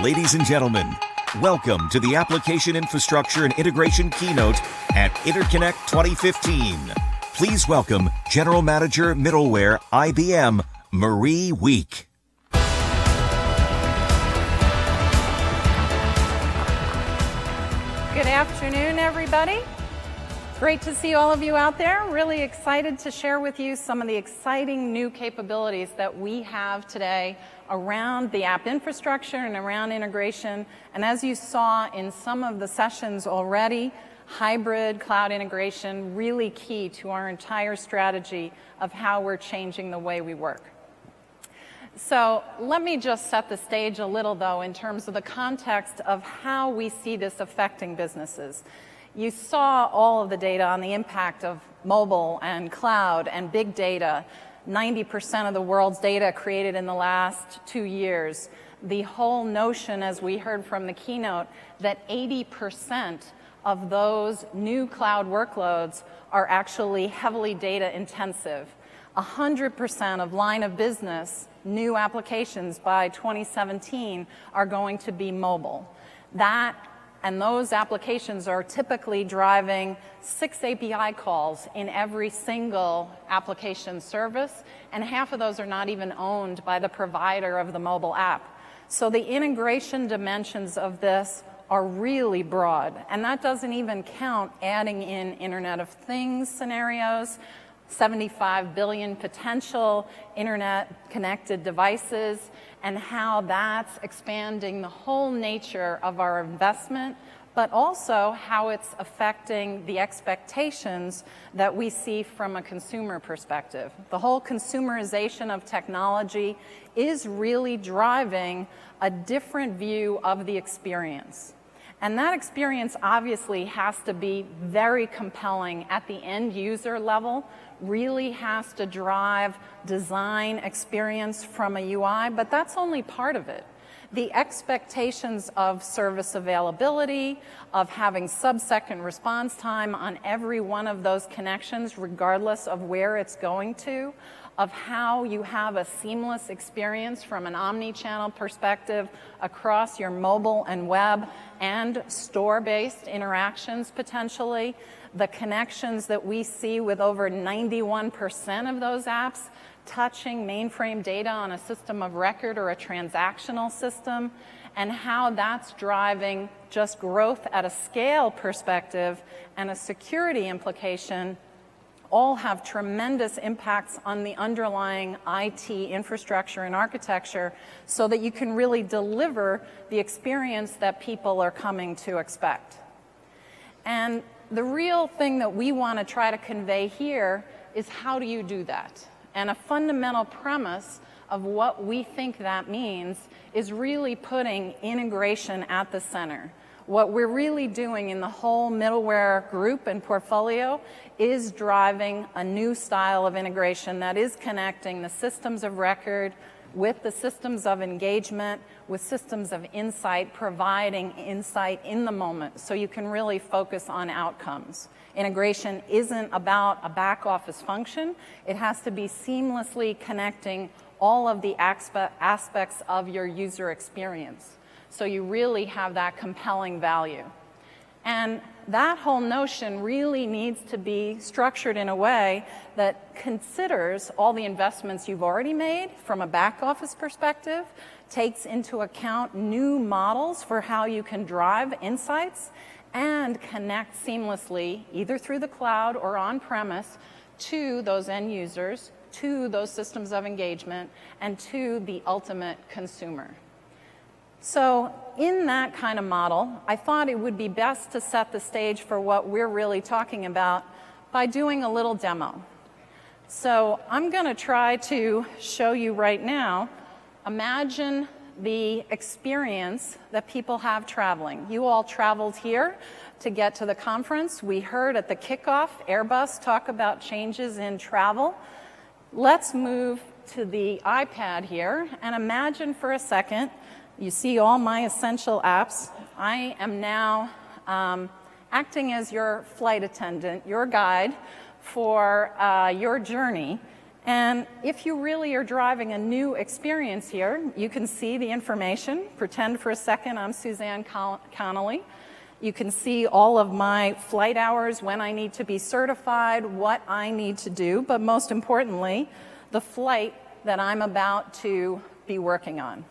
Ladies and gentlemen, welcome to the Application Infrastructure and Integration Keynote at Interconnect 2015. Please welcome General Manager Middleware, IBM, Marie Wieck. Good afternoon, everybody. Great to see all of you out there. Really excited to share with you some of the exciting new capabilities that we have today around the app infrastructure and around integration. And as you saw in some of the sessions already, hybrid cloud integration really key to our entire strategy of how we're changing the way we work. So let me just set the stage a little, though, in terms of the context of how we see this affecting businesses. You saw all of the data on the impact of mobile and cloud and big data. 90% of the world's data created in the last 2 years. The whole notion, as we heard from the keynote, that 80% of those new cloud workloads are actually heavily data intensive. 100% of line of business new applications by 2017 are going to be mobile. And those applications are typically driving 6 API calls in every single application service, and half of those are not even owned by the provider of the mobile app. So the integration dimensions of this are really broad, and that doesn't even count adding in Internet of Things scenarios, 75 billion potential internet-connected devices, and how that's expanding the whole nature of our investment, but also how it's affecting the expectations that we see from a consumer perspective. The whole consumerization of technology is really driving a different view of the experience. And that experience obviously has to be very compelling at the end user level, really has to drive design experience from a UI, but that's only part of it. The expectations of service availability, of having sub-second response time on every one of those connections, regardless of where it's going to, of how you have a seamless experience from an omni-channel perspective across your mobile and web and store-based interactions potentially, the connections that we see with over 91% of those apps touching mainframe data on a system of record or a transactional system, and how that's driving just growth at a scale perspective and a security implication all have tremendous impacts on the underlying IT infrastructure and architecture so that you can really deliver the experience that people are coming to expect. And the real thing that we want to try to convey here is how do you do that? And a fundamental premise of what we think that means is really putting integration at the center. What we're really doing in the whole middleware group and portfolio is driving a new style of integration that is connecting the systems of record with the systems of engagement, with systems of insight, providing insight in the moment so you can really focus on outcomes. Integration isn't about a back office function. It has to be seamlessly connecting all of the aspects of your user experience. So you really have that compelling value. And that whole notion really needs to be structured in a way that considers all the investments you've already made from a back office perspective, takes into account new models for how you can drive insights, and connect seamlessly, either through the cloud or on-premise, to those end users, to those systems of engagement, and to the ultimate consumer. So in that kind of model, I thought it would be best to set the stage for what we're really talking about by doing a little demo. So I'm going to try to show you right now. Imagine the experience that people have traveling. You all traveled here to get to the conference. We heard at the kickoff Airbus talk about changes in travel. Let's move to the iPad here and imagine for a second. You see all my essential apps. I am now acting as your flight attendant, your guide for your journey. And if you really are driving a new experience here, you can see the information. Pretend for a second I'm Suzanne Connolly. You can see all of my flight hours, when I need to be certified, what I need to do, but most importantly, the flight that I'm about to be working on.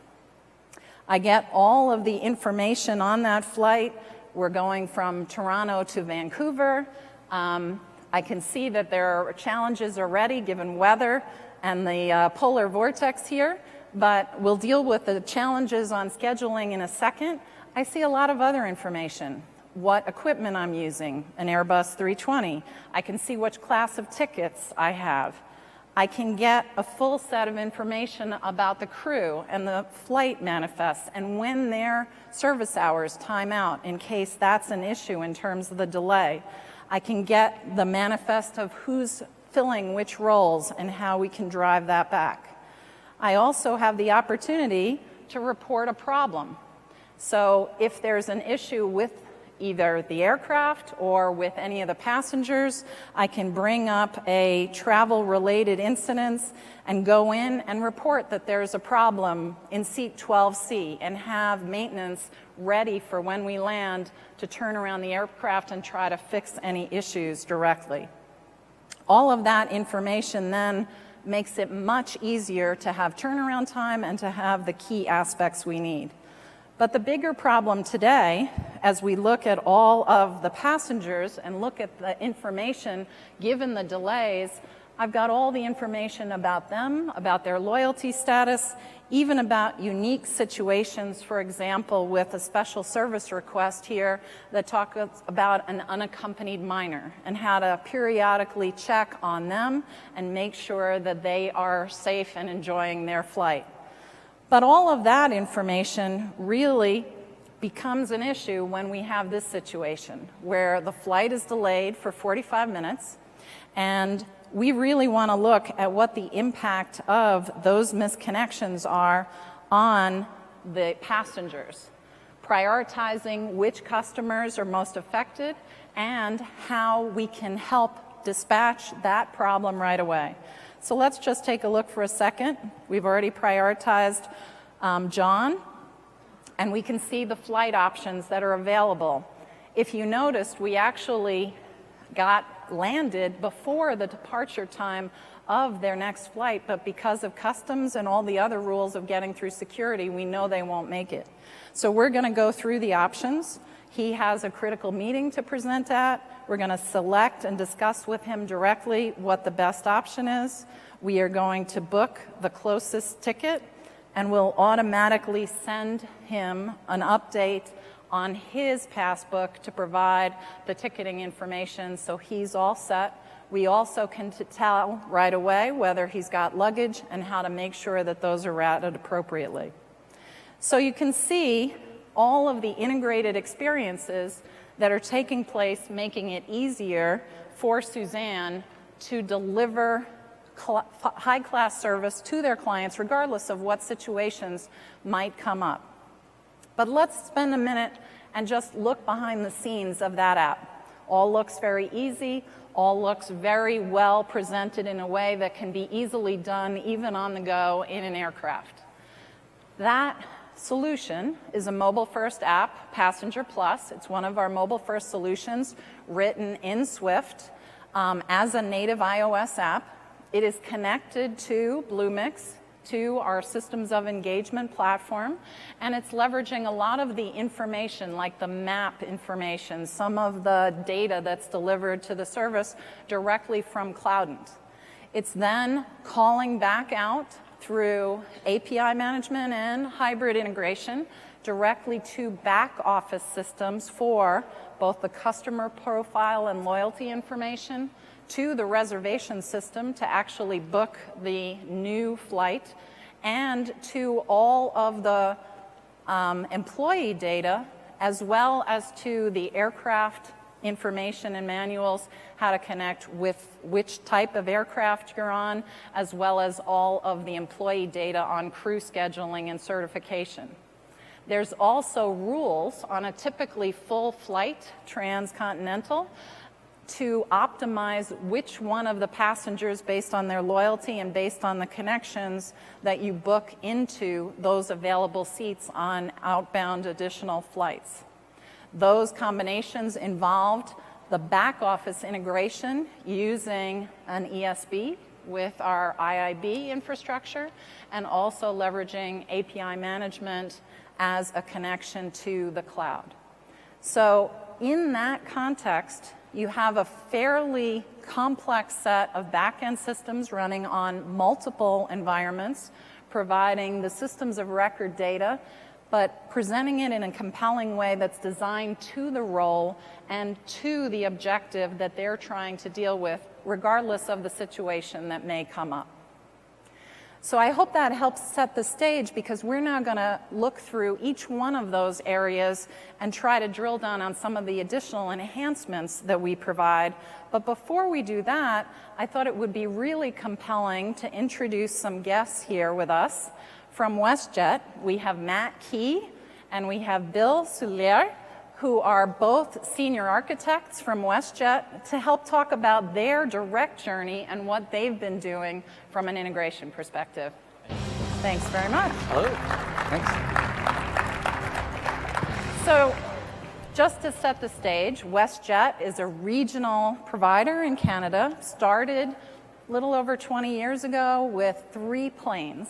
I get all of the information on that flight. We're going from Toronto to Vancouver. I can see that there are challenges already given weather and the polar vortex here, but we'll deal with the challenges on scheduling in a second. I see a lot of other information. What equipment I'm using, an Airbus 320. I can see which class of tickets I have. I can get a full set of information about the crew and the flight manifests and when their service hours time out in case that's an issue in terms of the delay. I can get the manifest of who's filling which roles and how we can drive that back. I also have the opportunity to report a problem. So if there's an issue with either the aircraft or with any of the passengers, I can bring up a travel-related incident and go in and report that there's a problem in seat 12C and have maintenance ready for when we land to turn around the aircraft and try to fix any issues directly. All of that information then makes it much easier to have turnaround time and to have the key aspects we need. But the bigger problem today, as we look at all of the passengers and look at the information given the delays, I've got all the information about them, about their loyalty status, even about unique situations, for example, with a special service request here that talks about an unaccompanied minor and how to periodically check on them and make sure that they are safe and enjoying their flight. But all of that information really becomes an issue when we have this situation where the flight is delayed for 45 minutes and we really want to look at what the impact of those misconnections are on the passengers, prioritizing which customers are most affected and how we can help dispatch that problem right away. So let's just take a look for a second. We've already prioritized John, and we can see the flight options that are available. If you noticed, we actually got landed before the departure time of their next flight, but because of customs and all the other rules of getting through security, we know they won't make it. So we're going to go through the options. He has a critical meeting to present at. We're going to select and discuss with him directly what the best option is. We are going to book the closest ticket, and we'll automatically send him an update on his passbook to provide the ticketing information so he's all set. We also can tell right away whether he's got luggage and how to make sure that those are routed appropriately. So you can see all of the integrated experiences that are taking place, making it easier for Suzanne to deliver high-class service to their clients regardless of what situations might come up. But let's spend a minute and just look behind the scenes of that app. All looks very easy, all looks very well presented in a way that can be easily done even on the go in an aircraft. That solution is a mobile-first app, Passenger Plus. It's one of our mobile-first solutions written in Swift as a native iOS app. It is connected to Bluemix, to our systems of engagement platform, and it's leveraging a lot of the information, like the map information, some of the data that's delivered to the service directly from Cloudant. It's then calling back out through API management and hybrid integration directly to back office systems for both the customer profile and loyalty information, to the reservation system to actually book the new flight, and to all of the employee data, as well as to the aircraft information and manuals, how to connect with which type of aircraft you're on, as well as all of the employee data on crew scheduling and certification. There's also rules on a typically full flight transcontinental to optimize which one of the passengers, based on their loyalty and based on the connections that you book into those available seats on outbound additional flights. Those combinations involved the back office integration using an ESB with our IIB infrastructure, and also leveraging API management as a connection to the cloud. So in that context, you have a fairly complex set of back-end systems running on multiple environments, providing the systems of record data, but presenting it in a compelling way that's designed to the role and to the objective that they're trying to deal with, regardless of the situation that may come up. So I hope that helps set the stage, because we're now going to look through each one of those areas and try to drill down on some of the additional enhancements that we provide. But before we do that, I thought it would be really compelling to introduce some guests here with us. From WestJet, we have Matt Key and we have Bill Soulier, who are both senior architects from WestJet, to help talk about their direct journey and what they've been doing from an integration perspective. Thanks very much. Hello. Thanks. So, just to set the stage, WestJet is a regional provider in Canada, started a little over 20 years ago with 3 planes.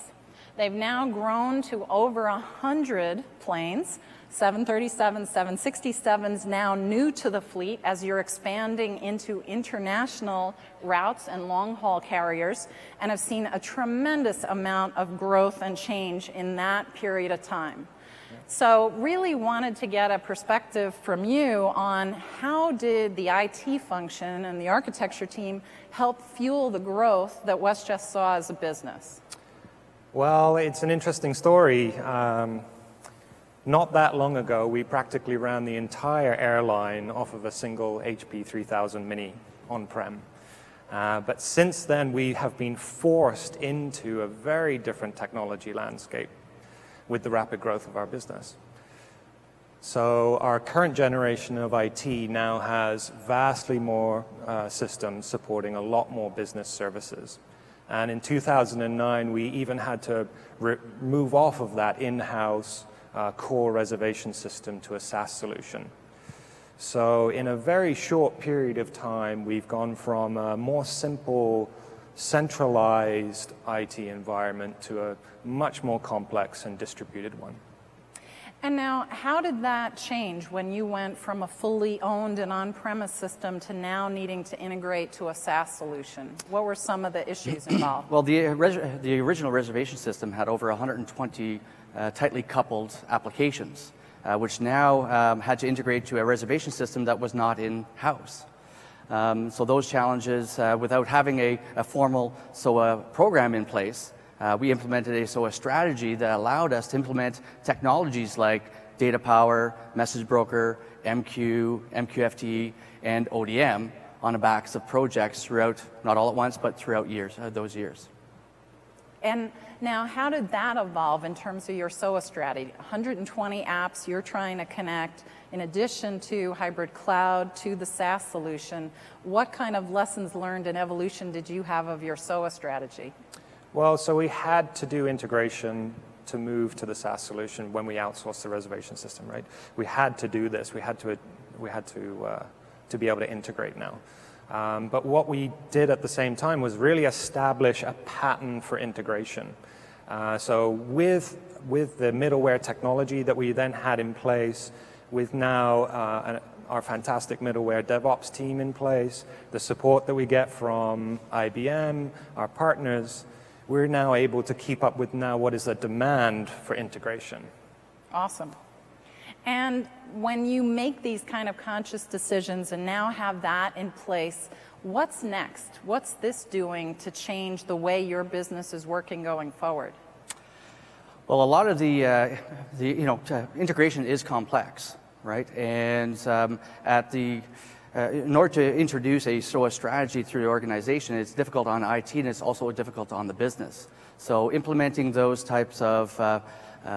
They've now grown to over 100 planes, 737s, 767s, now new to the fleet as you're expanding into international routes and long-haul carriers, and have seen a tremendous amount of growth and change in that period of time. So really wanted to get a perspective from you on how did the IT function and the architecture team help fuel the growth that WestJet saw as a business? Well, it's an interesting story. Not that long ago, we practically ran the entire airline off of a single HP 3000 Mini on-prem. But since then, we have been forced into a very different technology landscape with the rapid growth of our business. So our current generation of IT now has vastly more systems supporting a lot more business services. And in 2009, we even had to move off of that in-house core reservation system to a SaaS solution. So in a very short period of time, we've gone from a more simple, centralized IT environment to a much more complex and distributed one. And now, how did that change when you went from a fully owned and on-premise system to now needing to integrate to a SaaS solution? What were some of the issues involved? Well, the original reservation system had over 120 tightly coupled applications, which now had to integrate to a reservation system that was not in-house. So those challenges, without having a formal SOA program in place, we implemented a SOA strategy that allowed us to implement technologies like Data Power, Message Broker, MQ, MQFT, and ODM on the backs of projects throughout, not all at once, but throughout those years. And now, how did that evolve in terms of your SOA strategy? 120 apps you're trying to connect, in addition to hybrid cloud, to the SaaS solution. What kind of lessons learned and evolution did you have of your SOA strategy? Well, so we had to do integration to move to the SaaS solution when we outsourced the reservation system, right? We had to do this. We had to be able to integrate now. But what we did at the same time was really establish a pattern for integration. So with the middleware technology that we then had in place, with now our fantastic middleware DevOps team in place, the support that we get from IBM, our partners, we're now able to keep up with now what is the demand for integration. Awesome. And when you make these kind of conscious decisions and now have that in place, what's next? What's this doing to change the way your business is working going forward? Well, a lot of the integration is complex, right? And at the in order to introduce a SOA strategy through the organization, it's difficult on IT and it's also difficult on the business. So implementing those types of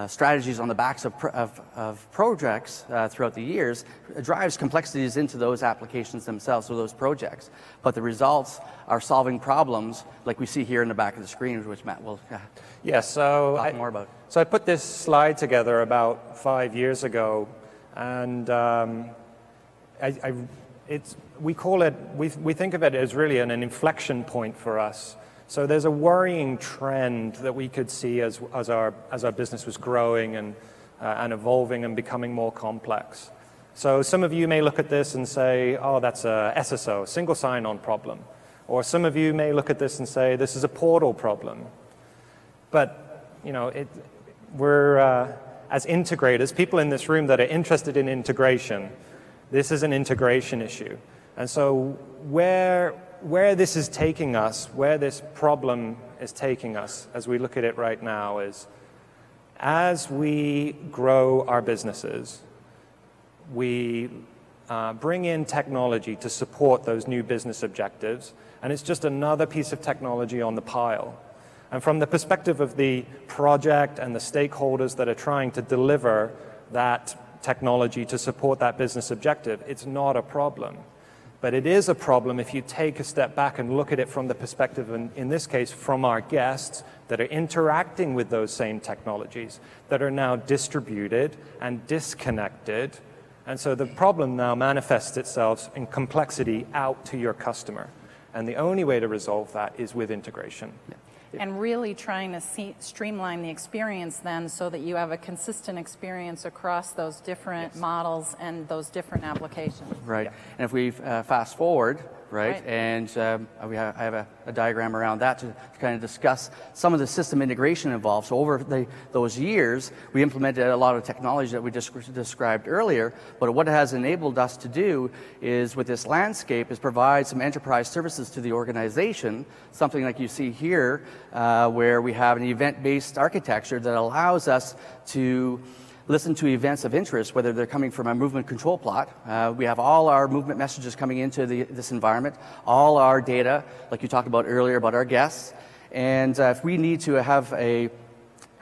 strategies on the backs of projects throughout the years drives complexities into those applications themselves, or those projects. But the results are solving problems like we see here in the back of the screen, which Matt will talk more about. So I put this slide together about 5 years ago, and we think of it as really an inflection point for us. So there's a worrying trend that we could see as our business was growing and evolving and becoming more complex. So some of you may look at this and say, oh, that's a SSO, single sign-on problem. Or some of you may look at this and say, this is a portal problem. But, we're, as integrators, people in this room that are interested in integration, this is an integration issue. And so where this is taking us, where this problem is taking us, as we look at it right now, is as we grow our businesses, we bring in technology to support those new business objectives, and it's just another piece of technology on the pile. And from the perspective of the project and the stakeholders that are trying to deliver that technology to support that business objective, it's not a problem. But it is a problem if you take a step back and look at it from the perspective, in this case, from our guests that are interacting with those same technologies that are now distributed and disconnected. And so the problem now manifests itself in complexity out to your customer. And the only way to resolve that is with integration. And really trying to streamline the experience then so that you have a consistent experience across those different models and those different applications. Right. Yeah. And if we fast forward, right, and I have a diagram around that to kind of discuss some of the system integration involved. So over those years, we implemented a lot of technology that we described earlier, but what it has enabled us to do is, with this landscape, is provide some enterprise services to the organization, something like you see here, where we have an event-based architecture that allows us to listen to events of interest, whether they're coming from a movement control plot. We have all our movement messages coming into this environment, all our data, like you talked about earlier about our guests. And if we need to have a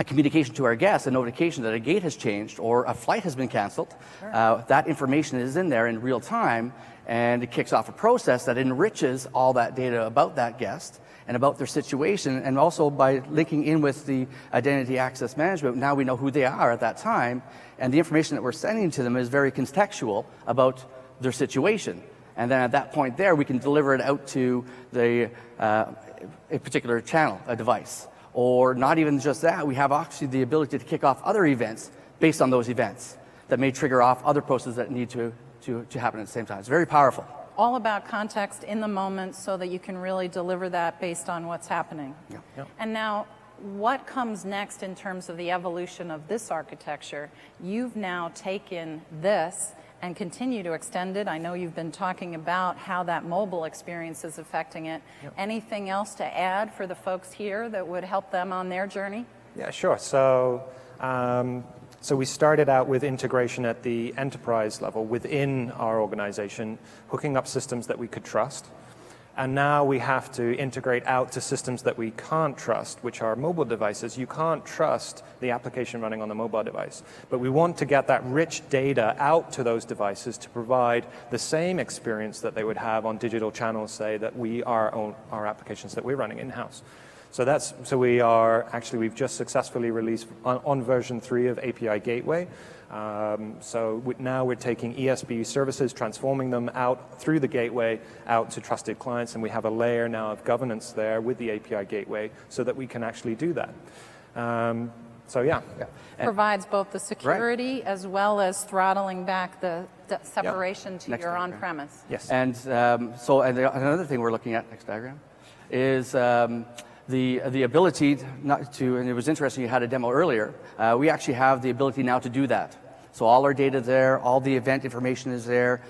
communication to our guests, a notification that a gate has changed or a flight has been canceled, that information is in there in real time, and it kicks off a process that enriches all that data about that guest and about their situation. And also by linking in with the identity access management, now we know who they are at that time, and the information that we're sending to them is very contextual about their situation. And then at that point there, we can deliver it out to a particular channel, a device. Or not even just that, we have actually the ability to kick off other events based on those events that may trigger off other processes that need to happen at the same time. It's very powerful. All about context in the moment so that you can really deliver that based on what's happening. Yeah. Yeah. And now, what comes next in terms of the evolution of this architecture? You've now taken this and continue to extend it. I know you've been talking about how that mobile experience is affecting it. Yep. Anything else to add for the folks here that would help them on their journey? Yeah, sure. So we started out with integration at the enterprise level within our organization, hooking up systems that we could trust. And now we have to integrate out to systems that we can't trust, which are mobile devices. You can't trust the application running on the mobile device. But we want to get that rich data out to those devices to provide the same experience that they would have on digital channels, say, that we are on our applications that we're running in-house. So we've just successfully released on version 3 of API Gateway. Now we're taking ESB services, transforming them out through the gateway out to trusted clients, and we have a layer now of governance there with the API Gateway so that we can actually do that. Provides both the security as well as throttling back the separation to your on-premise. Yes. And another thing we're looking at, next diagram, is the ability not to, and it was interesting you had a demo earlier, we actually have the ability now to do that. So all our data there, all the event information is there.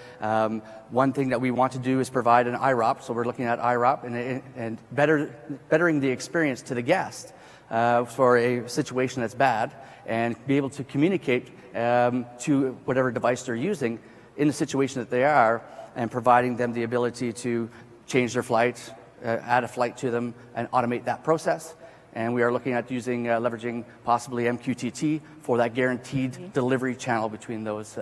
One thing that we want to do is provide an IROP, so we're looking at IROP and bettering the experience to the guest for a situation that's bad, and be able to communicate to whatever device they're using in the situation that they are and providing them the ability to change their flight, add a flight to them, and automate that process. And we are looking at leveraging possibly MQTT for that guaranteed delivery channel between those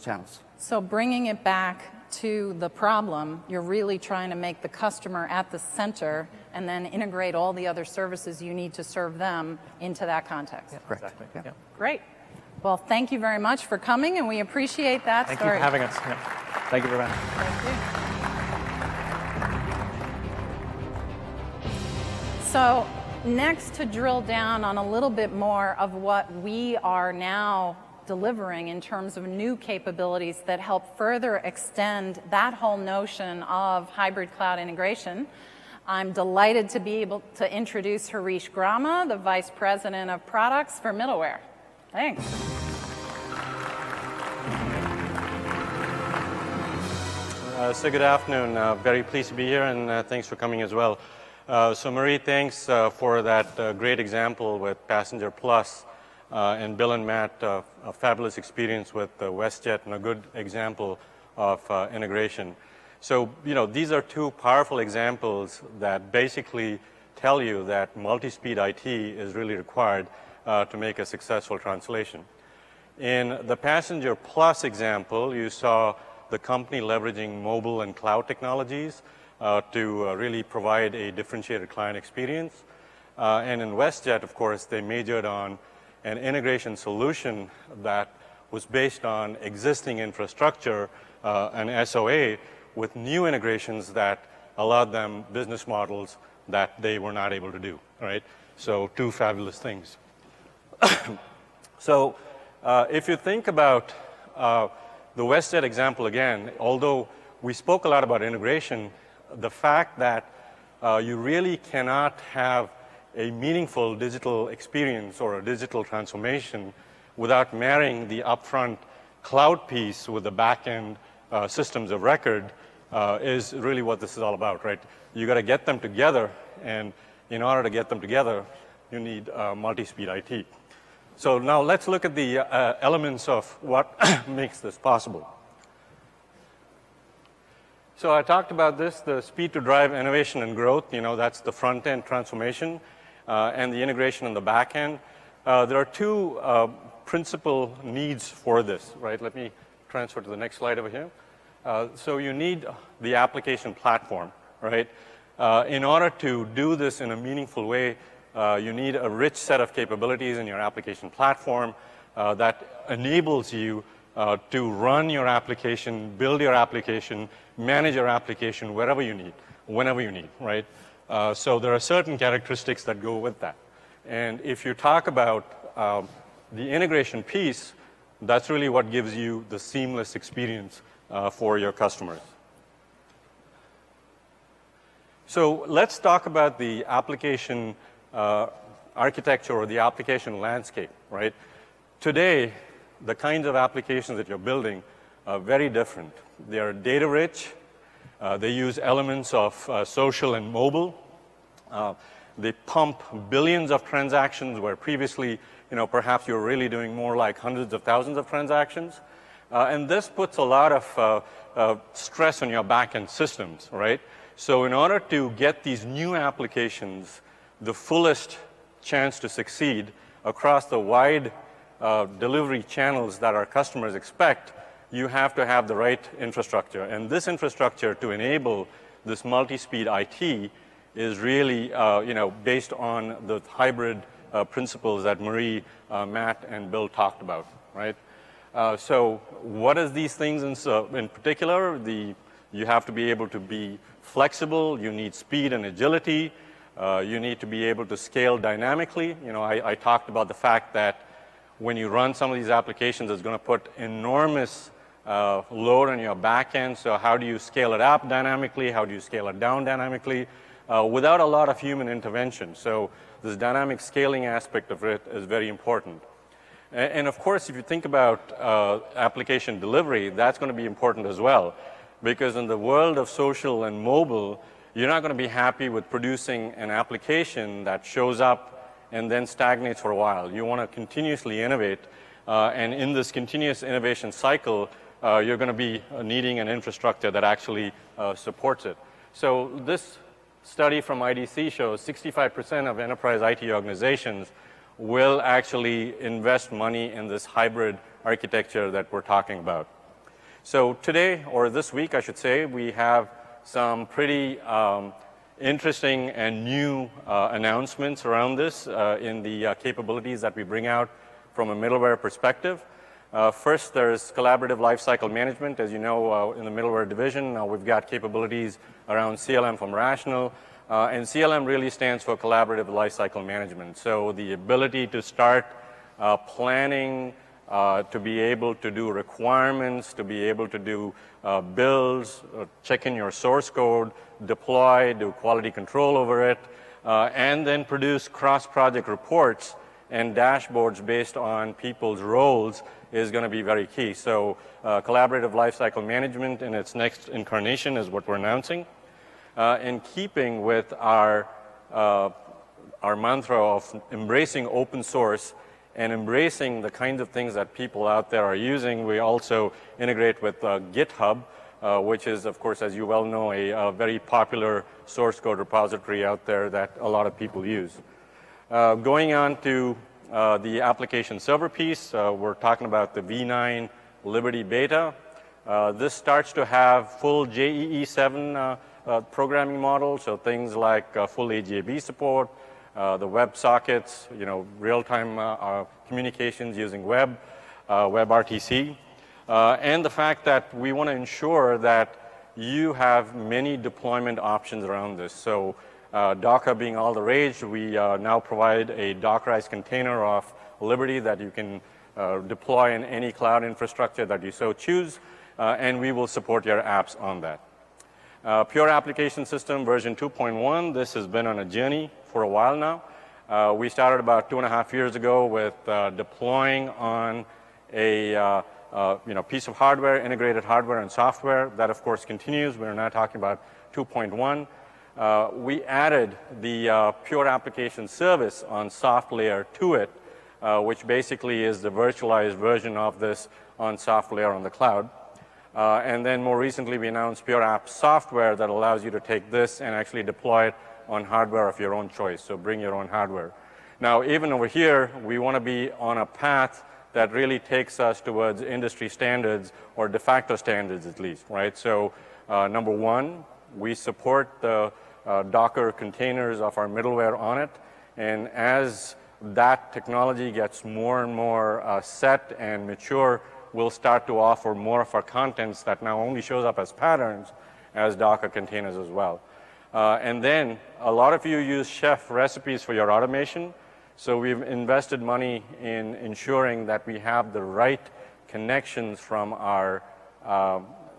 channels. So bringing it back to the problem, you're really trying to make the customer at the center and then integrate all the other services you need to serve them into that context. Yeah, Correct. exactly. Yeah. Yeah. Great. Well, thank you very much for coming, and we appreciate that Thank story. you for having us. Yeah. Thank you very much. Thank you. So next, to drill down on a little bit more of what we are now delivering in terms of new capabilities that help further extend that whole notion of hybrid cloud integration, I'm delighted to be able to introduce Harish Grama, the Vice President of Products for Middleware. Thanks. So good afternoon. Very pleased to be here, and thanks for coming as well. So Marie, thanks for that great example with Passenger Plus, and Bill and Matt, a fabulous experience with WestJet and a good example of integration. So, these are two powerful examples that basically tell you that multi-speed IT is really required to make a successful translation. In the Passenger Plus example, you saw the company leveraging mobile and cloud technologies to really provide a differentiated client experience. And in WestJet, of course, they majored on an integration solution that was based on existing infrastructure, an SOA, with new integrations that allowed them business models that they were not able to do, right? So two fabulous things. So if you think about the WestJet example again, although we spoke a lot about integration, the fact that you really cannot have a meaningful digital experience or a digital transformation without marrying the upfront cloud piece with the back-end systems of record is really what this is all about, right? You got to get them together, and in order to get them together, you need multi-speed IT. So now let's look at the elements of what makes this possible. So I talked about this, the speed to drive innovation and growth. That's the front-end transformation and the integration on the back end. There are two principal needs for this, right? Let me transfer to the next slide over here. So you need the application platform, right? In order to do this in a meaningful way, you need a rich set of capabilities in your application platform that enables you to run your application, build your application, manage your application wherever you need, whenever you need, right? So there are certain characteristics that go with that. And if you talk about the integration piece, that's really what gives you the seamless experience for your customers. So let's talk about the application architecture or the application landscape, right? Today, the kinds of applications that you're building are very different. They are data rich. They use elements of social and mobile. They pump billions of transactions where previously, perhaps you're really doing more like hundreds of thousands of transactions. And this puts a lot of stress on your back-end systems, right? So in order to get these new applications the fullest chance to succeed across the wide delivery channels that our customers expect, you have to have the right infrastructure. And this infrastructure to enable this multi-speed IT is really, based on the hybrid principles that Marie, Matt, and Bill talked about, right? So what is these things in particular? You have to be able to be flexible. You need speed and agility. You need to be able to scale dynamically. I talked about the fact that when you run some of these applications, it's going to put enormous load on your back end. So how do you scale it up dynamically? How do you scale it down dynamically? Without a lot of human intervention. So this dynamic scaling aspect of it is very important. And of course, if you think about application delivery, that's going to be important as well. Because in the world of social and mobile, you're not going to be happy with producing an application that shows up and then stagnates for a while. You want to continuously innovate. And in this continuous innovation cycle, you're going to be needing an infrastructure that actually supports it. So this study from IDC shows 65% of enterprise IT organizations will actually invest money in this hybrid architecture that we're talking about. So today, or this week I should say, we have some pretty interesting and new announcements around this in the capabilities that we bring out from a middleware perspective. First, there's collaborative lifecycle management. As you know, in the middleware division, we've got capabilities around CLM from Rational. And CLM really stands for collaborative lifecycle management. So the ability to start planning, to be able to do requirements, to be able to do builds, check in your source code, deploy, do quality control over it, and then produce cross-project reports and dashboards based on people's roles is going to be very key. So collaborative lifecycle management in its next incarnation is what we're announcing. In keeping with our mantra of embracing open source and embracing the kinds of things that people out there are using, we also integrate with GitHub, which is, of course, as you well know, a very popular source code repository out there that a lot of people use. Going on to the application server piece, we're talking about the V9 Liberty Beta. This starts to have full JEE 7 programming model, so things like full AGAB support, the WebSockets, real-time communications using WebRTC, and the fact that we want to ensure that you have many deployment options around this. So Docker being all the rage, we now provide a Dockerized container of Liberty that you can deploy in any cloud infrastructure that you so choose, and we will support your apps on that. Pure Application System version 2.1, this has been on a journey for a while now. We started about 2.5 years ago with deploying on a piece of hardware, integrated hardware and software. That, of course, continues. We're now talking about 2.1. We added the Pure Application Service on soft layer to it, which basically is the virtualized version of this on soft layer on the cloud. And then more recently, we announced Pure App Software that allows you to take this and actually deploy it on hardware of your own choice, so bring your own hardware. Now, even over here, we want to be on a path that really takes us towards industry standards or de facto standards at least, right? So number one, we support the Docker containers of our middleware on it, and as that technology gets more and more set and mature, we'll start to offer more of our contents that now only shows up as patterns as Docker containers as well. And then a lot of you use Chef recipes for your automation, so we've invested money in ensuring that we have the right connections from our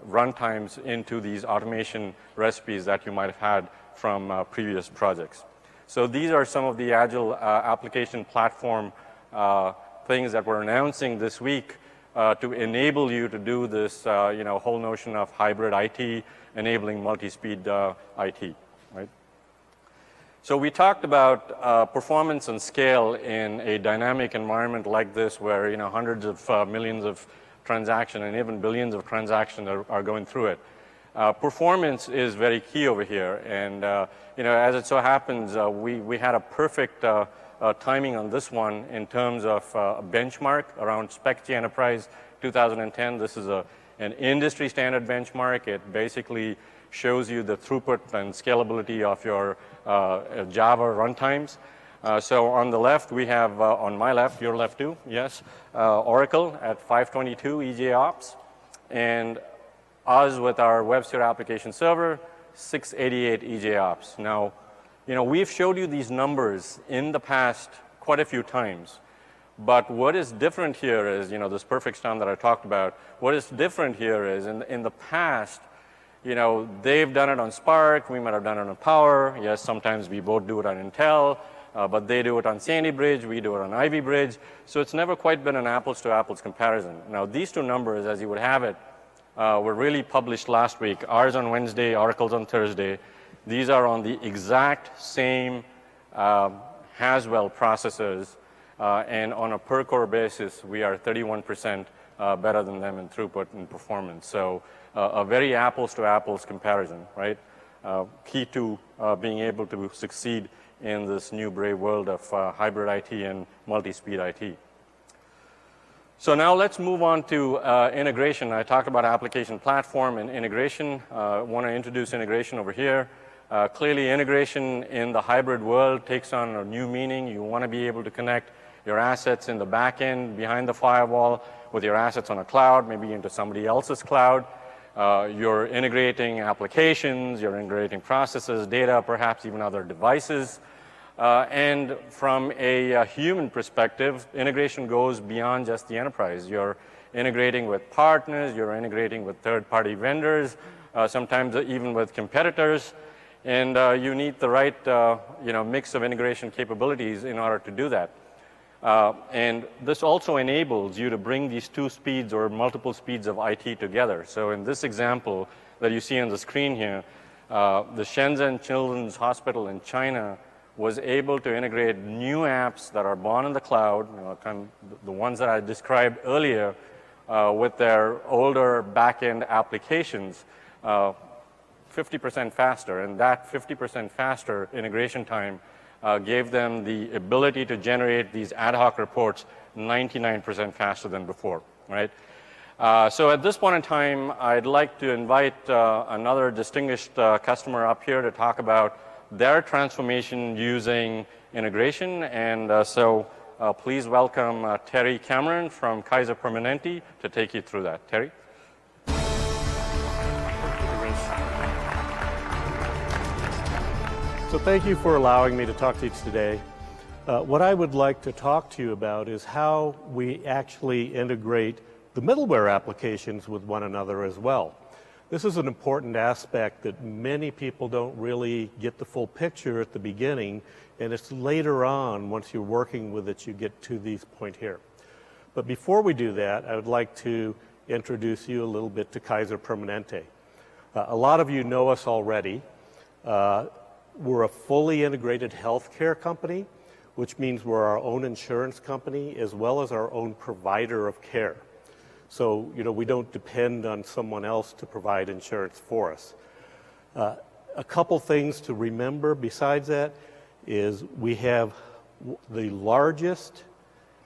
runtimes into these automation recipes that you might have had from previous projects. So these are some of the Agile application platform things that we're announcing this week to enable you to do this whole notion of hybrid IT, enabling multi-speed IT, right? So we talked about performance and scale in a dynamic environment like this where hundreds of millions of transactions and even billions of transactions are going through it. Performance is very key over here, and as it so happens, we had a perfect timing on this one in terms of a benchmark around SPECG Enterprise 2010. This is an industry standard benchmark. It basically shows you the throughput and scalability of your Java runtimes. So on the left, we have, on my left, your left too, yes, Oracle at 522 EJOps, and us with our WebSphere application server, 688 EJOps. Now, we've showed you these numbers in the past quite a few times, but what is different here is, this perfect storm that I talked about, what is different here is in the past, they've done it on Spark, we might have done it on Power, yes, sometimes we both do it on Intel, but they do it on Sandy Bridge, we do it on Ivy Bridge, so it's never quite been an apples to apples comparison. Now, these two numbers, as you would have it, were really published last week, ours on Wednesday, Oracle's on Thursday. These are on the exact same Haswell processors, and on a per core basis, we are 31% better than them in throughput and performance. So a very apples-to-apples comparison, right? Key to being able to succeed in this new brave world of hybrid IT and multi-speed IT. So now let's move on to integration. I talked about application platform and integration. I want to introduce integration over here. Clearly, integration in the hybrid world takes on a new meaning. You want to be able to connect your assets in the back end, behind the firewall, with your assets on a cloud, maybe into somebody else's cloud. You're integrating applications, you're integrating processes, data, perhaps even other devices. And from a human perspective, integration goes beyond just the enterprise. You're integrating with partners, you're integrating with third-party vendors, sometimes even with competitors. And you need the right mix of integration capabilities in order to do that. And this also enables you to bring these two speeds or multiple speeds of IT together. So in this example that you see on the screen here, the Shenzhen Children's Hospital in China was able to integrate new apps that are born in the cloud, kind of the ones that I described earlier, with their older back-end applications 50% faster. And that 50% faster integration time gave them the ability to generate these ad hoc reports 99% faster than before, right? So at this point in time, I'd like to invite another distinguished customer up here to talk about their transformation using integration. And so please welcome Terry Cameron from Kaiser Permanente to take you through that. Terry? So thank you for allowing me to talk to you today. What I would like to talk to you about is how we actually integrate the middleware applications with one another as well. This is an important aspect that many people don't really get the full picture at the beginning, and it's later on, once you're working with it, you get to this point here. But before we do that, I would like to introduce you a little bit to Kaiser Permanente. A lot of you know us already. We're a fully integrated healthcare company, which means we're our own insurance company as well as our own provider of care. So, we don't depend on someone else to provide insurance for us. A couple things to remember besides that is we have the largest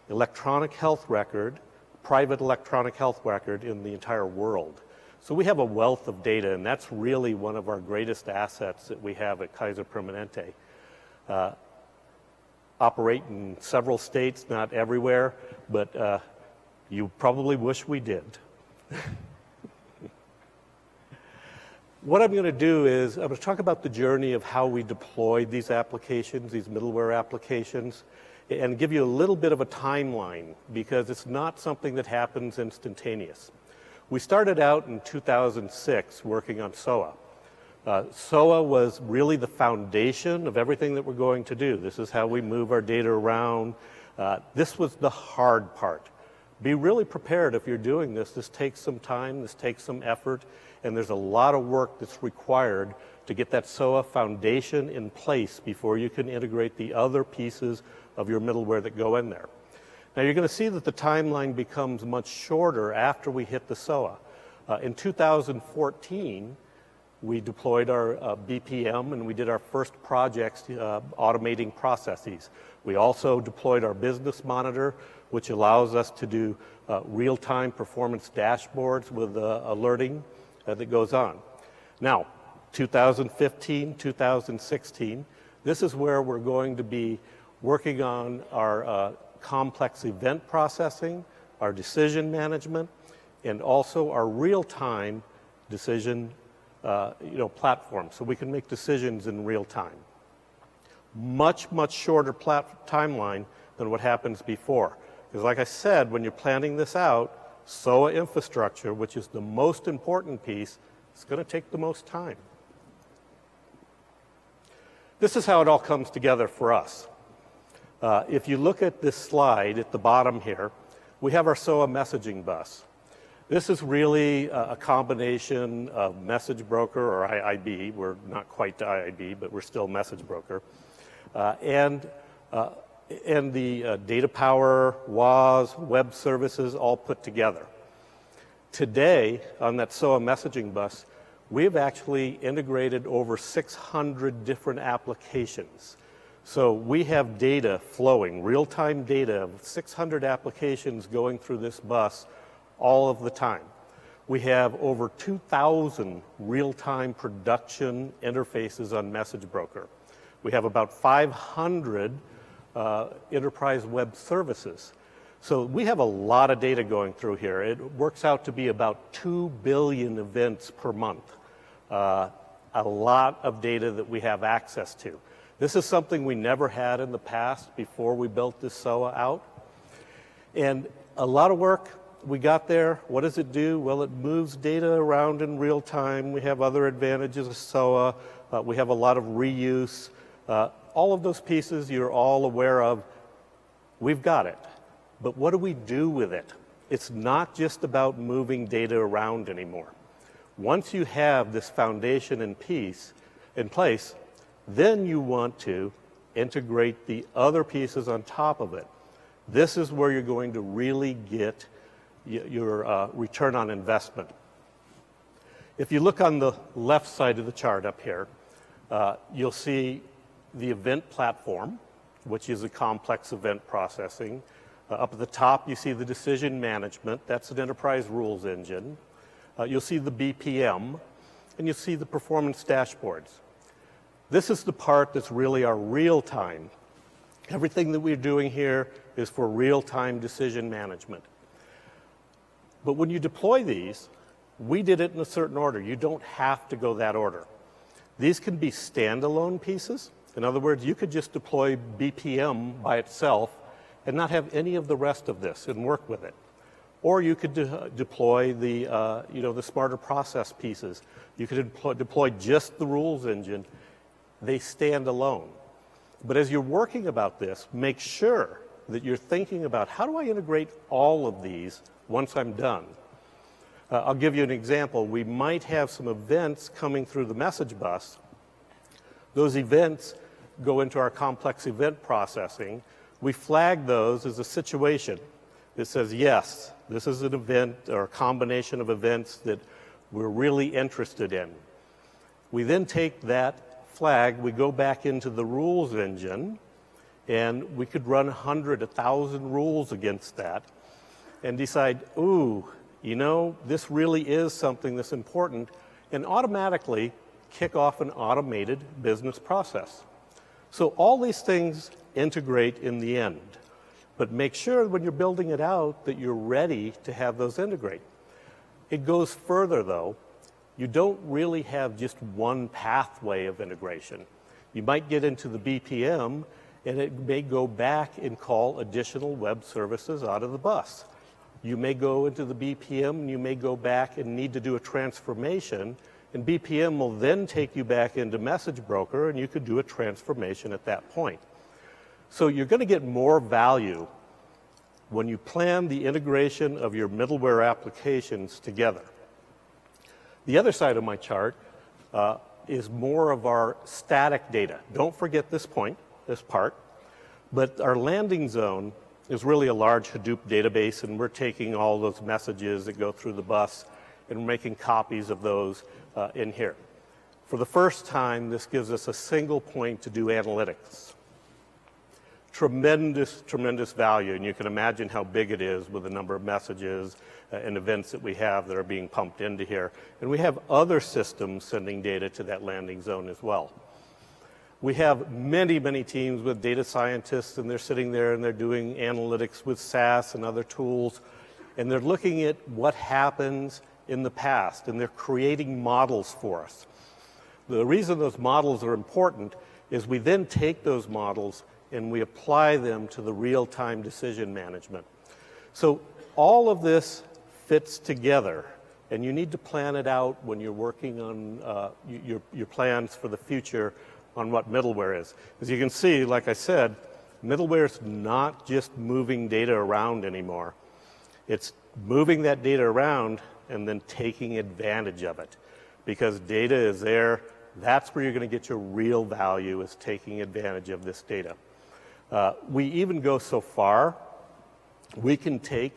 electronic health record, private electronic health record in the entire world. So we have a wealth of data, and that's really one of our greatest assets that we have at Kaiser Permanente. Operate in several states, not everywhere, but you probably wish we did. What I'm going to do is I'm going to talk about the journey of how we deployed these applications, these middleware applications, and give you a little bit of a timeline because it's not something that happens instantaneous. We started out in 2006 working on SOA. SOA was really the foundation of everything that we're going to do. This is how we move our data around. This was the hard part. Be really prepared if you're doing this. This takes some time, this takes some effort, and there's a lot of work that's required to get that SOA foundation in place before you can integrate the other pieces of your middleware that go in there. Now you're going to see that the timeline becomes much shorter after we hit the SOA. In 2014, we deployed our BPM and we did our first projects automating processes. We also deployed our business monitor, which allows us to do real-time performance dashboards with alerting that goes on. Now, 2015, 2016, this is where we're going to be working on our complex event processing, our decision management, and also our real-time decision platform, so we can make decisions in real time. Much, much shorter timeline than what happens before. Because like I said, when you're planning this out, SOA infrastructure, which is the most important piece, is going to take the most time. This is how it all comes together for us. If you look at this slide at the bottom here, we have our SOA messaging bus. This is really a combination of message broker or IIB. We're not quite to IIB, but we're still message broker. And the data power, WAS, web services all put together. Today, on that SOA messaging bus, we've actually integrated over 600 different applications. So we have data flowing, real-time data of 600 applications going through this bus all of the time. We have over 2,000 real-time production interfaces on Message Broker. We have about 500 enterprise web services. So we have a lot of data going through here. It works out to be about 2 billion events per month. A lot of data that we have access to. This is something we never had in the past before we built this SOA out. And a lot of work, we got there. What does it do? Well, it moves data around in real time. We have other advantages of SOA. We have a lot of reuse. All of those pieces you're all aware of. We've got it. But what do we do with it? It's not just about moving data around anymore. Once you have this foundation in place, then you want to integrate the other pieces on top of it. This is where you're going to really get your return on investment. If you look on the left side of the chart up here, you'll see the event platform, which is a complex event processing. Up at the top, you see the decision management. That's an enterprise rules engine. You'll see the BPM, and you'll see the performance dashboards. This is the part that's really our real-time. Everything that we're doing here is for real-time decision management. But when you deploy these, we did it in a certain order. You don't have to go that order. These can be standalone pieces. In other words, you could just deploy BPM by itself and not have any of the rest of this and work with it. Or you could deploy the smarter process pieces. You could deploy just the rules engine. They stand alone. But as you're working about this, make sure that you're thinking about how do I integrate all of these once I'm done. I'll give you an example. We might have some events coming through the message bus. Those events go into our complex event processing. We flag those as a situation that says, yes, this is an event or a combination of events that we're really interested in. We then take that flag, we go back into the rules engine, and we could run 100, 1,000 rules against that and decide, ooh, this really is something that's important, and automatically kick off an automated business process. So all these things integrate in the end, but make sure when you're building it out that you're ready to have those integrate. It goes further, though. You don't really have just one pathway of integration. You might get into the BPM, and it may go back and call additional web services out of the bus. You may go into the BPM, and you may go back and need to do a transformation, and BPM will then take you back into Message Broker, and you could do a transformation at that point. So you're going to get more value when you plan the integration of your middleware applications together. The other side of my chart is more of our static data. Don't forget this part. But our landing zone is really a large Hadoop database, and we're taking all those messages that go through the bus and we're making copies of those in here. For the first time, this gives us a single point to do analytics. Tremendous, tremendous value, and you can imagine how big it is with the number of messages and events that we have that are being pumped into here. And we have other systems sending data to that landing zone as well. We have many, many teams with data scientists, and they're sitting there and they're doing analytics with SAS and other tools, and they're looking at what happens in the past, and they're creating models for us. The reason those models are important is we then take those models and we apply them to the real-time decision management. So all of this fits together, and you need to plan it out when you're working on your plans for the future on what middleware is. As you can see, like I said, middleware is not just moving data around anymore. It's moving that data around and then taking advantage of it. Because data is there, that's where you're going to get your real value, is taking advantage of this data. We even go so far, we can take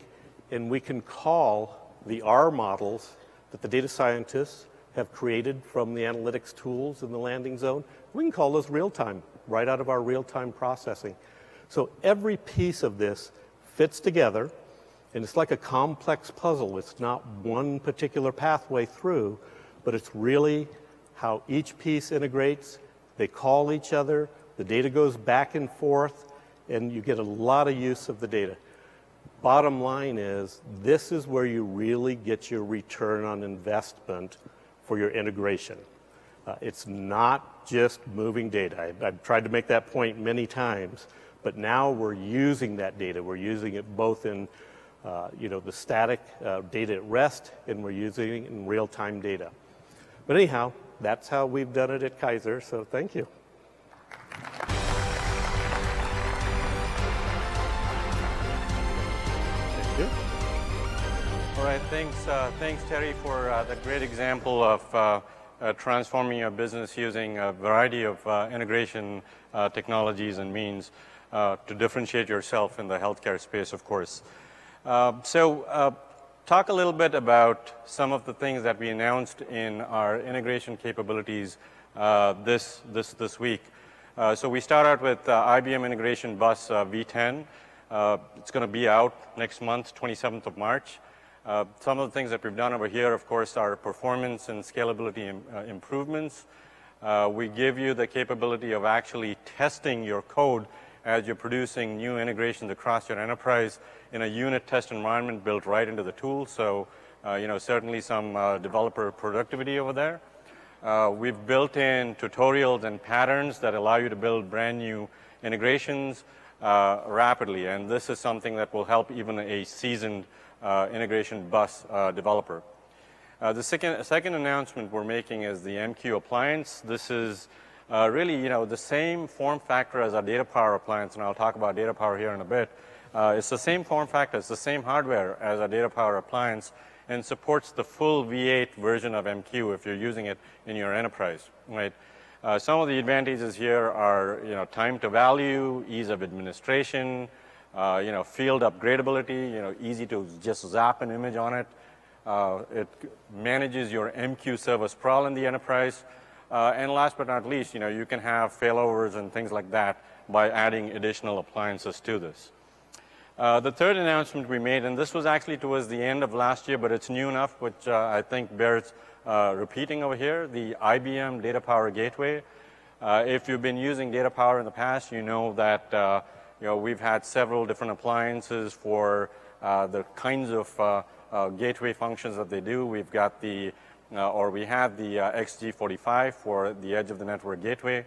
and we can call the R models that the data scientists have created from the analytics tools in the landing zone. We can call those real-time, right out of our real-time processing. So every piece of this fits together, and it's like a complex puzzle. It's not one particular pathway through, but it's really how each piece integrates. They call each other, the data goes back and forth, and you get a lot of use of the data. Bottom line is, this is where you really get your return on investment for your integration. It's not just moving data. I've tried to make that point many times, but now we're using that data. We're using it both in the static data at rest, and we're using it in real-time data. But anyhow, that's how we've done it at Kaiser, so thank you. Thank you. All right, thanks Terry for that great example of transforming your business using a variety of integration technologies and means to differentiate yourself in the healthcare space, of course. Talk a little bit about some of the things that we announced in our integration capabilities this week. So we start out with IBM Integration Bus V10. It's going to be out next month, 27th of March. Some of the things that we've done over here, of course, are performance and scalability improvements. We give you the capability of actually testing your code as you're producing new integrations across your enterprise in a unit test environment built right into the tool. So, certainly some developer productivity over there. We've built in tutorials and patterns that allow you to build brand new integrations rapidly. And this is something that will help even a seasoned integration bus developer. The second announcement we're making is the MQ appliance. This is really, the same form factor as our DataPower appliance, and I'll talk about DataPower here in a bit. It's the same form factor, it's the same hardware as our DataPower appliance, and supports the full V8 version of MQ if you're using it in your enterprise, right? Some of the advantages here are, time to value, ease of administration, field upgradability, easy to just zap an image on it. It manages your MQ server sprawl in the enterprise. And last but not least, you can have failovers and things like that by adding additional appliances to this. The third announcement we made, and this was actually towards the end of last year, but it's new enough, which I think bears repeating over here, the IBM DataPower Gateway. If you've been using DataPower in the past, you know that we've had several different appliances for the kinds of gateway functions that they do. We've got the we had the XG45 for the edge of the network gateway.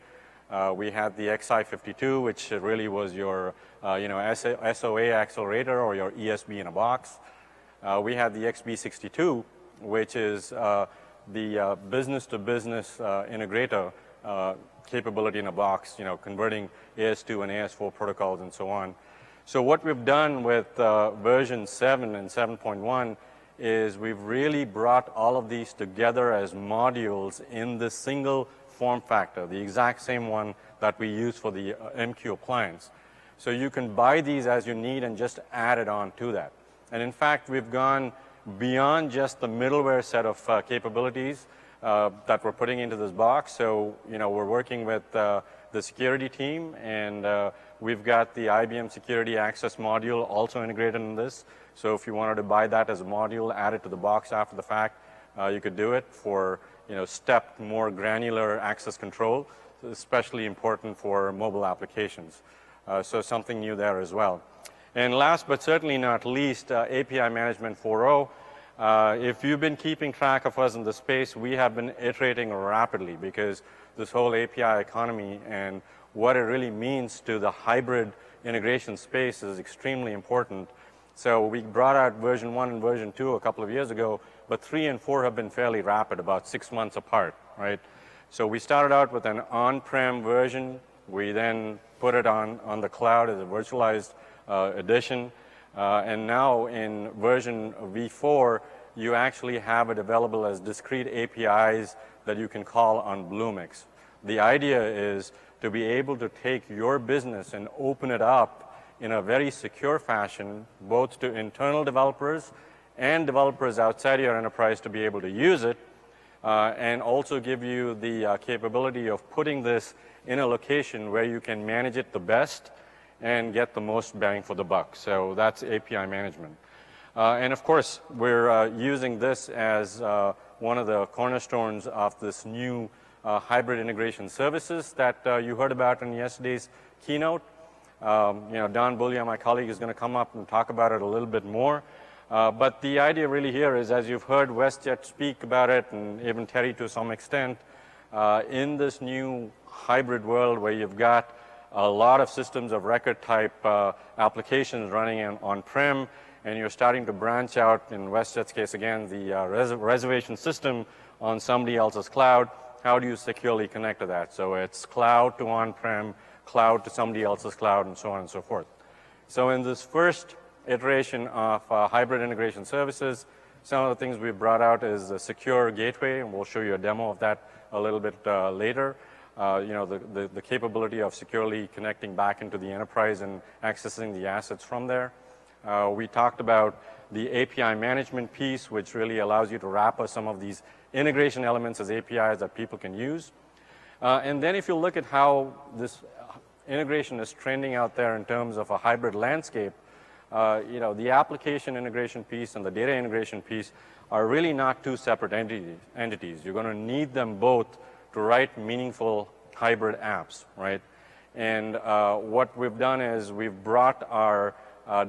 We had the XI52, which really was your SOA accelerator or your ESB in a box. We had the XB62, which is the business-to-business integrator capability in a box, converting AS2 and AS4 protocols and so on. So what we've done with version 7 and 7.1 is we've really brought all of these together as modules in this single form factor, the exact same one that we use for the MQ appliance. So you can buy these as you need and just add it on to that. And in fact, we've gone beyond just the middleware set of capabilities that we're putting into this box. So, we're working with the security team, and we've got the IBM Security Access module also integrated in this. So if you wanted to buy that as a module, add it to the box after the fact, you could do it for, stepped, more granular access control, especially important for mobile applications. So something new there as well. And last but certainly not least, API Management 4.0. If you've been keeping track of us in the space, we have been iterating rapidly because this whole API economy and what it really means to the hybrid integration space is extremely important. So we brought out version 1 and version 2 a couple of years ago, but 3 and 4 have been fairly rapid, about 6 months apart, right? So we started out with an on-prem version. We then put it on the cloud as a virtualized edition. And now in version V4, you actually have it available as discrete APIs that you can call on Bluemix. The idea is to be able to take your business and open it up in a very secure fashion, both to internal developers and developers outside your enterprise to be able to use it, and also give you the capability of putting this in a location where you can manage it the best and get the most bang for the buck. So that's API management. And of course, we're using this as one of the cornerstones of this new hybrid integration services that you heard about in yesterday's keynote. Don Bullia, my colleague, is going to come up and talk about it a little bit more. But the idea really here is, as you've heard WestJet speak about it, and even Terry to some extent, in this new hybrid world where you've got a lot of systems of record type applications running on-prem, and you're starting to branch out, in WestJet's case again, the reservation system on somebody else's cloud. How do you securely connect to that? So it's cloud to on-prem, cloud to somebody else's cloud, and so on and so forth. So in this first iteration of hybrid integration services, some of the things we've brought out is a secure gateway, and we'll show you a demo of that a little bit later. The capability of securely connecting back into the enterprise and accessing the assets from there. We talked about the API management piece, which really allows you to wrap up some of these integration elements as APIs that people can use. And then if you look at how this integration is trending out there in terms of a hybrid landscape, the application integration piece and the data integration piece are really not two separate entities. You're going to need them both to write meaningful hybrid apps, right? And what we've done is we've brought our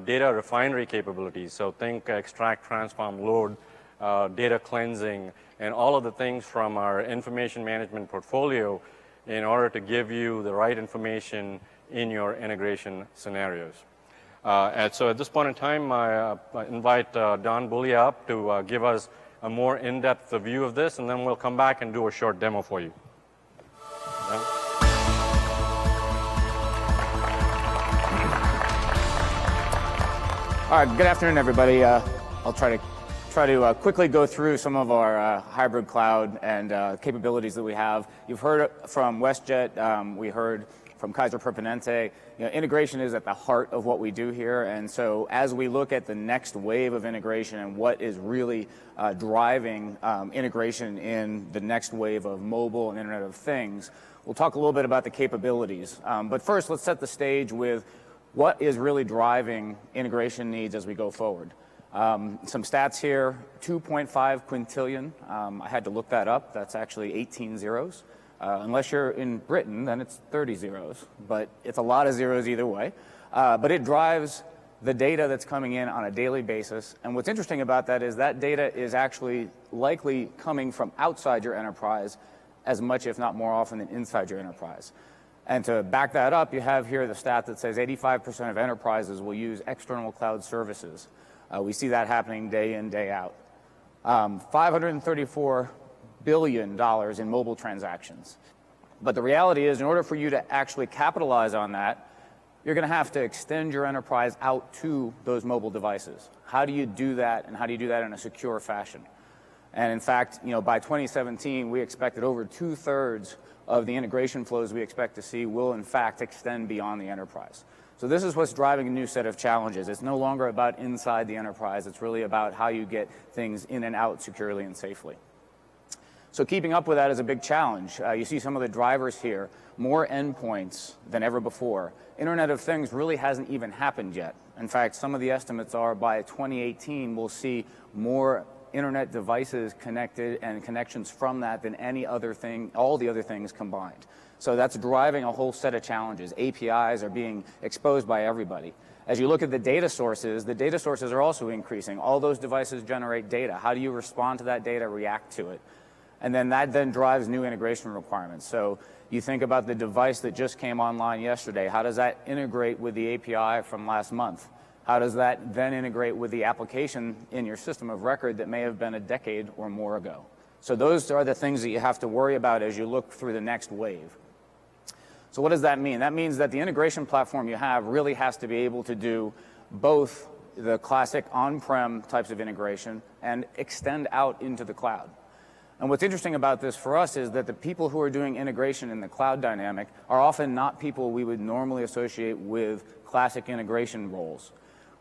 data refinery capabilities, so think extract, transform, load, data cleansing, and all of the things from our information management portfolio in order to give you the right information in your integration scenarios. And so at this point in time, I invite Don Bullia up to give us a more in-depth view of this, and then we'll come back and do a short demo for you. Yeah. All right, good afternoon, everybody. I'll try to quickly go through some of our hybrid cloud and capabilities that we have. You've heard from WestJet. We heard from Kaiser Permanente. Integration is at the heart of what we do here, and so as we look at the next wave of integration and what is really driving integration in the next wave of mobile and Internet of Things, we'll talk a little bit about the capabilities. But first, let's set the stage with what is really driving integration needs as we go forward. Some stats here, 2.5 quintillion. I had to look that up. That's actually 18 zeros. Unless you're in Britain, then it's 30 zeros. But it's a lot of zeros either way. But it drives the data that's coming in on a daily basis. And what's interesting about that is that data is actually likely coming from outside your enterprise as much, if not more often, than inside your enterprise. And to back that up, you have here the stat that says 85% of enterprises will use external cloud services. We see that happening day in, day out. $534 billion in mobile transactions. But the reality is, in order for you to actually capitalize on that, you're going to have to extend your enterprise out to those mobile devices. How do you do that, and how do you do that in a secure fashion? And in fact, by 2017, we expect that over 2/3 of the integration flows we expect to see will, in fact, extend beyond the enterprise. So this is what's driving a new set of challenges. It's no longer about inside the enterprise. It's really about how you get things in and out securely and safely. So keeping up with that is a big challenge. You see some of the drivers here, more endpoints than ever before. Internet of Things really hasn't even happened yet. In fact, some of the estimates are by 2018, we'll see more internet devices connected and connections from that than any other thing, all the other things combined. So that's driving a whole set of challenges. APIs are being exposed by everybody. As you look at the data sources are also increasing. All those devices generate data. How do you respond to that data, react to it? And then that then drives new integration requirements. So you think about the device that just came online yesterday. How does that integrate with the API from last month? How does that then integrate with the application in your system of record that may have been a decade or more ago? So those are the things that you have to worry about as you look through the next wave. So what does that mean? That means that the integration platform you have really has to be able to do both the classic on-prem types of integration and extend out into the cloud. And what's interesting about this for us is that the people who are doing integration in the cloud dynamic are often not people we would normally associate with classic integration roles.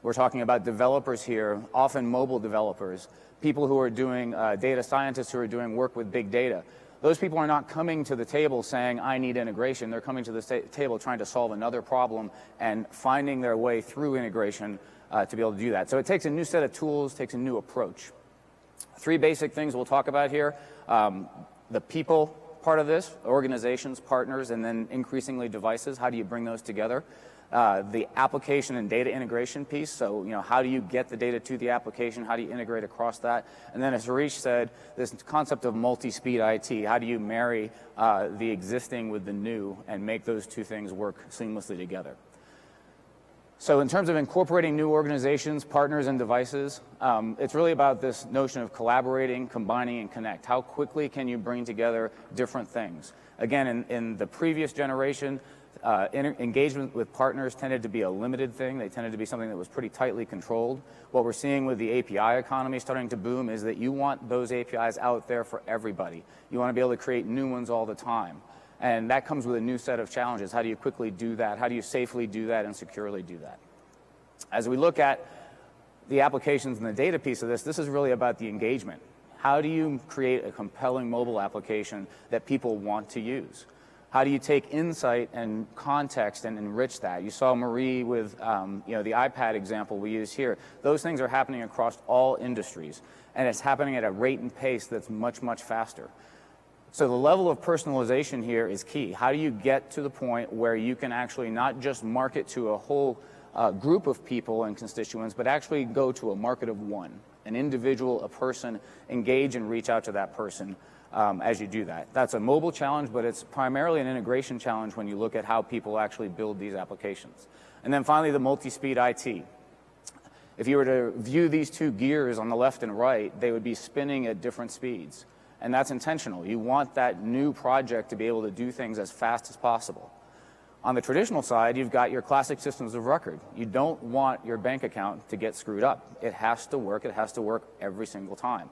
We're talking about developers here, often mobile developers, people who are doing, data scientists who are doing work with big data. Those people are not coming to the table saying, I need integration. They're coming to the table trying to solve another problem and finding their way through integration to be able to do that. So it takes a new set of tools, takes a new approach. 3 basic things we'll talk about here. The people part of this, organizations, partners, and then increasingly devices. How do you bring those together? The application and data integration piece. So, how do you get the data to the application? How do you integrate across that? And then, as Harish said, this concept of multi-speed IT. How do you marry the existing with the new and make those 2 things work seamlessly together? So in terms of incorporating new organizations, partners, and devices, it's really about this notion of collaborating, combining, and connect. How quickly can you bring together different things? Again, in the previous generation, engagement with partners tended to be a limited thing. They tended to be something that was pretty tightly controlled. What we're seeing with the API economy starting to boom is that you want those APIs out there for everybody. You want to be able to create new ones all the time. And that comes with a new set of challenges. How do you quickly do that? How do you safely do that and securely do that? As we look at the applications and the data piece of this, this is really about the engagement. How do you create a compelling mobile application that people want to use? How do you take insight and context and enrich that? You saw Marie with the iPad example we use here. Those things are happening across all industries, and it's happening at a rate and pace that's much, much faster. So the level of personalization here is key. How do you get to the point where you can actually not just market to a whole group of people and constituents, but actually go to a market of one, an individual, a person, engage and reach out to that person as you do that. That's a mobile challenge, but it's primarily an integration challenge when you look at how people actually build these applications. And then finally, the multi-speed IT. If you were to view these 2 gears on the left and right, they would be spinning at different speeds. And that's intentional. You want that new project to be able to do things as fast as possible. On the traditional side, you've got your classic systems of record. You don't want your bank account to get screwed up. It has to work. It has to work every single time.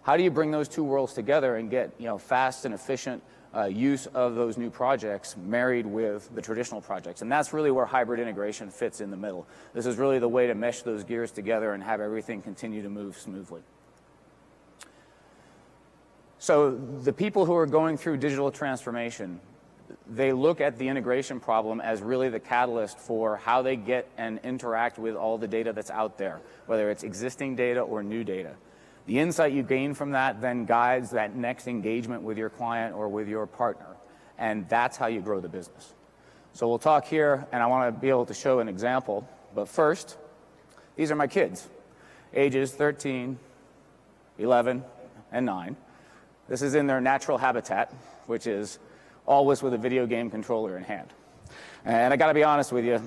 How do you bring those 2 worlds together and get fast and efficient use of those new projects married with the traditional projects? And that's really where hybrid integration fits in the middle. This is really the way to mesh those gears together and have everything continue to move smoothly. So the people who are going through digital transformation, they look at the integration problem as really the catalyst for how they get and interact with all the data that's out there, whether it's existing data or new data. The insight you gain from that then guides that next engagement with your client or with your partner, and that's how you grow the business. So we'll talk here, and I want to be able to show an example, but first, these are my kids, ages 13, 11, and 9. This is in their natural habitat, which is always with a video game controller in hand. And I got to be honest with you,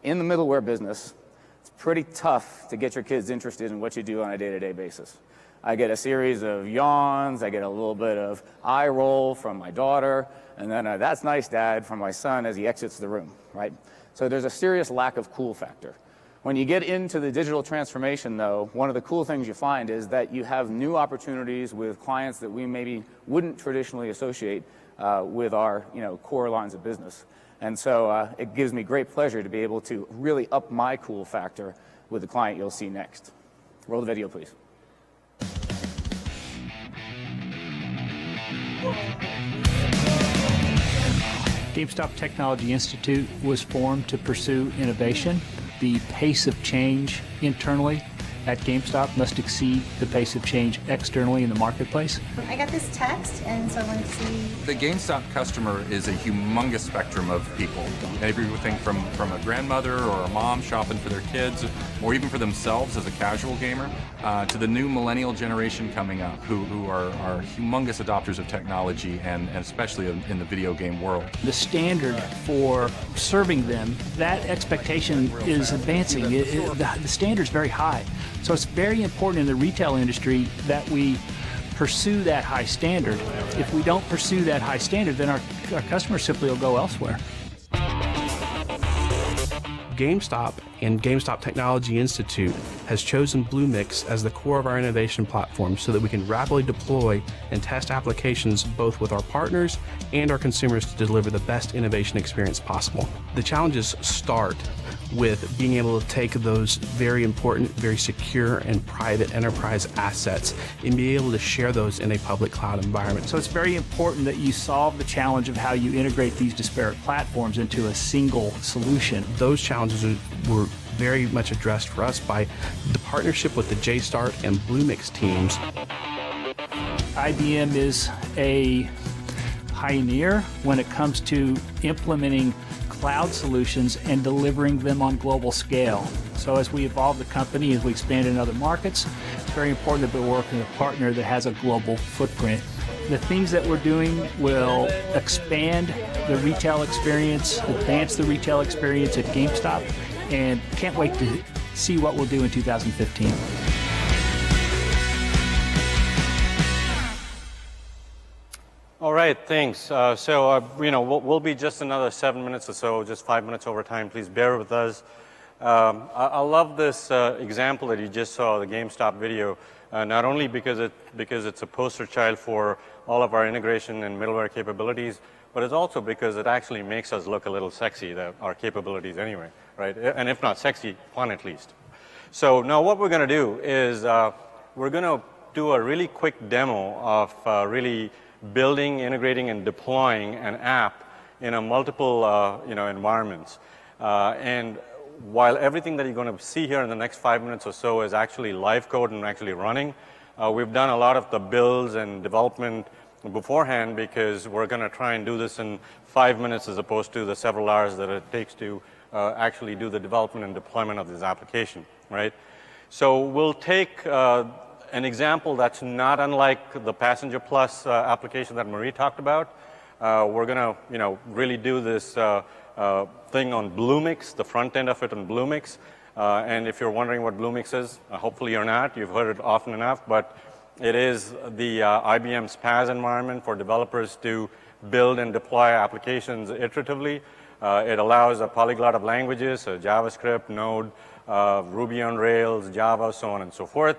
in the middleware business, it's pretty tough to get your kids interested in what you do on a day-to-day basis. I get a series of yawns, I get a little bit of eye roll from my daughter, and then that's nice, Dad, from my son as he exits the room, right? So there's a serious lack of cool factor. When you get into the digital transformation, though, one of the cool things you find is that you have new opportunities with clients that we maybe wouldn't traditionally associate with our core lines of business. And so it gives me great pleasure to be able to really up my cool factor with the client you'll see next. Roll the video, please. GameStop Technology Institute was formed to pursue innovation. The pace of change internally at GameStop must exceed the pace of change externally in the marketplace. I got this text, and so I wanted to see. The GameStop customer is a humongous spectrum of people. Everything from a grandmother or a mom shopping for their kids, or even for themselves as a casual gamer, to the new millennial generation coming up who are humongous adopters of technology and especially in the video game world. The standard for serving them, that expectation is advancing. The standard is very high. So it's very important in the retail industry that we pursue that high standard. If we don't pursue that high standard, then our customers simply will go elsewhere. GameStop and GameStop Technology Institute has chosen Bluemix as the core of our innovation platform so that we can rapidly deploy and test applications both with our partners and our consumers to deliver the best innovation experience possible. The challenges start with being able to take those very important, very secure and private enterprise assets and be able to share those in a public cloud environment. So it's very important that you solve the challenge of how you integrate these disparate platforms into a single solution. Those challenges were very much addressed for us by the partnership with the JStart and Bluemix teams. IBM is a pioneer when it comes to implementing cloud solutions and delivering them on global scale. So as we evolve the company, as we expand in other markets, it's very important that we're working with a partner that has a global footprint. The things that we're doing will expand the retail experience, advance the retail experience at GameStop, and can't wait to see what we'll do in 2015. All right, thanks. We'll be just another 7 minutes or so, just 5 minutes over time. Please bear with us. I love this example that you just saw, the GameStop video, not only because it's a poster child for all of our integration and middleware capabilities, but it's also because it actually makes us look a little sexy, our capabilities anyway, right? And if not sexy, fun at least. So now what we're going to do is we're going to do a really quick demo of really building, integrating, and deploying an app in a multiple environments. And while everything that you're going to see here in the next 5 minutes or so is actually live code and actually running, we've done a lot of the builds and development beforehand because we're going to try and do this in 5 minutes as opposed to the several hours that it takes to actually do the development and deployment of this application, right? So we'll take an example that's not unlike the Passenger Plus application that Marie talked about. We're going to, really do this thing on Bluemix, the front end of it on Bluemix. And if you're wondering what Bluemix is, hopefully you're not. You've heard it often enough, but it is the IBM's PaaS environment for developers to build and deploy applications iteratively. It allows a polyglot of languages, so JavaScript, Node, Ruby on Rails, Java, so on and so forth.